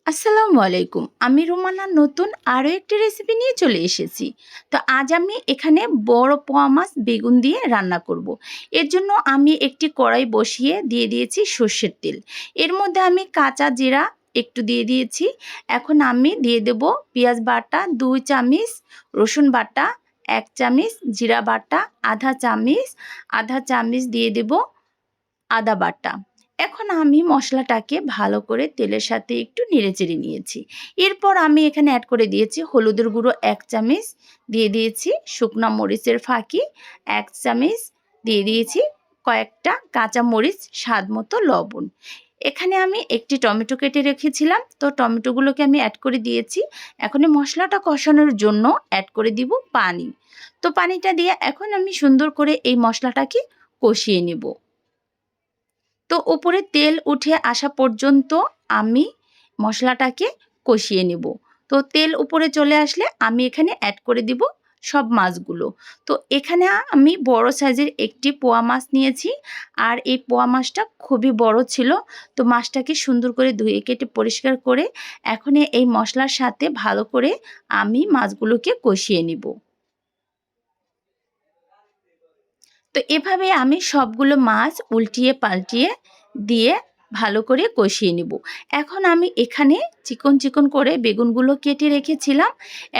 আসসালামু আলাইকুম। আমি রুমানা নতুন আরও একটি রেসিপি নিয়ে চলে এসেছি। তো আজ আমি এখানে বড় পোয়া মাছ বেগুন দিয়ে রান্না করব। এর জন্য আমি একটি কড়াই বসিয়ে দিয়ে দিয়েছি সর্ষের তেল। এর মধ্যে আমি কাঁচা জিরা একটু দিয়ে দিয়েছি। এখন আমি দিয়ে দেব পেঁয়াজ বাটা 2 চামচ, রসুন বাটা 1 চামচ, জিরা বাটা আধা চামচ দিয়ে দেব আদা বাটা। এখন আমি মশলাটাকে ভালো করে তেলের সাথে একটু নেড়েচেড়ে নিয়েছি। এরপর আমি এখানে অ্যাড করে দিয়েছি হলুদের গুঁড়ো 1 চামচ, দিয়ে দিয়েছি শুকনা মরিচের ফাঁকি 1 চামচ, দিয়ে দিয়েছি কয়েকটা কাঁচা মরিচ, স্বাদ মতো লবণ। এখানে আমি একটি টমেটো কেটে রেখেছিলাম, তো টমেটোগুলোকে আমি অ্যাড করে দিয়েছি। এখন এই মশলাটা কষানোর জন্য অ্যাড করে দিব পানি। তো পানিটা দিয়ে এখন আমি সুন্দর করে এই মশলাটাকে কষিয়ে নেব। তো উপরে তেল উঠে আসা পর্যন্ত আমি মশলাটাকে কষিয়ে নেব। তো তেল উপরে চলে আসলে আমি এখানে অ্যাড করে দিব সব মাছগুলো। তো এখানে আমি বড় সাইজের একটি পোয়া মাছ নিয়েছি, আর এই পোয়া মাছটা খুবই বড় ছিল। তো মাছটাকে সুন্দর করে ধুয়ে কেটে পরিষ্কার করে এখন এই মশলার সাথে ভালো করে আমি মাছগুলোকে কষিয়ে নেব। তো এভাবে আমি সবগুলো মাছ উল্টিয়ে পাল্টিয়ে দিয়ে ভালো করে কষিয়ে নেব। এখন আমি এখানে চিকন চিকন করে বেগুনগুলো কেটে রেখেছিলাম।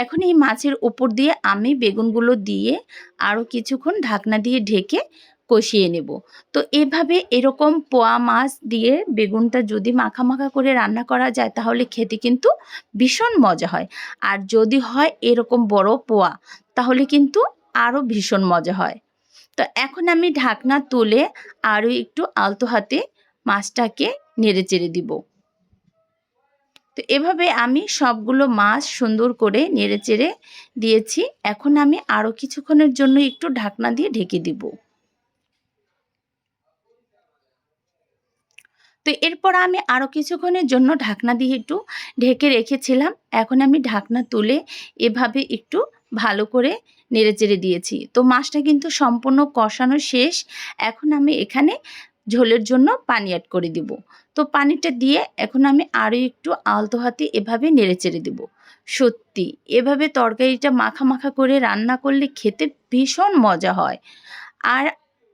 এখন এই মাছের উপর দিয়ে আমি বেগুনগুলো দিয়ে আরও কিছুক্ষণ ঢাকনা দিয়ে ঢেকে কষিয়ে নেব। তো এভাবে এরকম পোয়া মাছ দিয়ে বেগুনটা যদি মাখা মাখা করে রান্না করা যায় তাহলে খেতে কিন্তু ভীষণ মজা হয়। আর যদি হয় এরকম বড় পোয়া তাহলে কিন্তু আরও ভীষণ মজা হয়। তো এখন আমি ঢাকনা তুলে আরও একটু আলতো হাতে মাছটাকে নেড়েচেড়ে দিব। তো এভাবে আমি সবগুলো মাছ সুন্দর করে নেড়েচেড়ে দিয়েছি। এখন আমি আরও কিছুক্ষণের জন্য একটু ঢাকনা দিয়ে ঢেকে দিব। তো এরপর আমি আরও কিছুক্ষণের জন্য ঢাকনা দিয়ে একটু ঢেকে রেখেছিলাম। এখন আমি ঢাকনা তুলে এভাবে একটু ভালো করে নেড়েচেড়ে দিয়েছি। তো মাছটা কিন্তু সম্পূর্ণ কষানো শেষ। এখন আমি এখানে ঝোলের জন্য পানি অ্যাড করে দিব। তো পানিটা দিয়ে এখন আমি আরও একটু আলতো হাতে এভাবে নেড়েচেড়ে দেব। সত্যি এভাবে তরকারিটা মাখা মাখা করে রান্না করলে খেতে ভীষণ মজা হয়। আর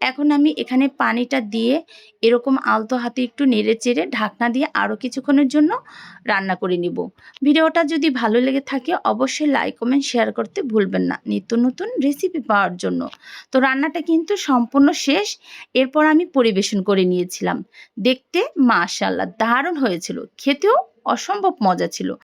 এখন আমি এখানে পানিটা দিয়ে এরকম আলতো হাতে একটু নেড়েচেড়ে ঢাকনা দিয়ে আরও কিছুক্ষণের জন্য রান্না করে নিব। ভিডিওটা যদি ভালো লেগে থাকে অবশ্যই লাইক কমেন্ট শেয়ার করতে ভুলবেন না নিত্য নতুন রেসিপি পাওয়ার জন্য। তো রান্নাটা কিন্তু সম্পূর্ণ শেষ। এরপর আমি পরিবেশন করে নিয়েছিলাম। দেখতে মাশাআল্লাহ দারুণ হয়েছিল, খেতেও অসম্ভব মজা ছিল।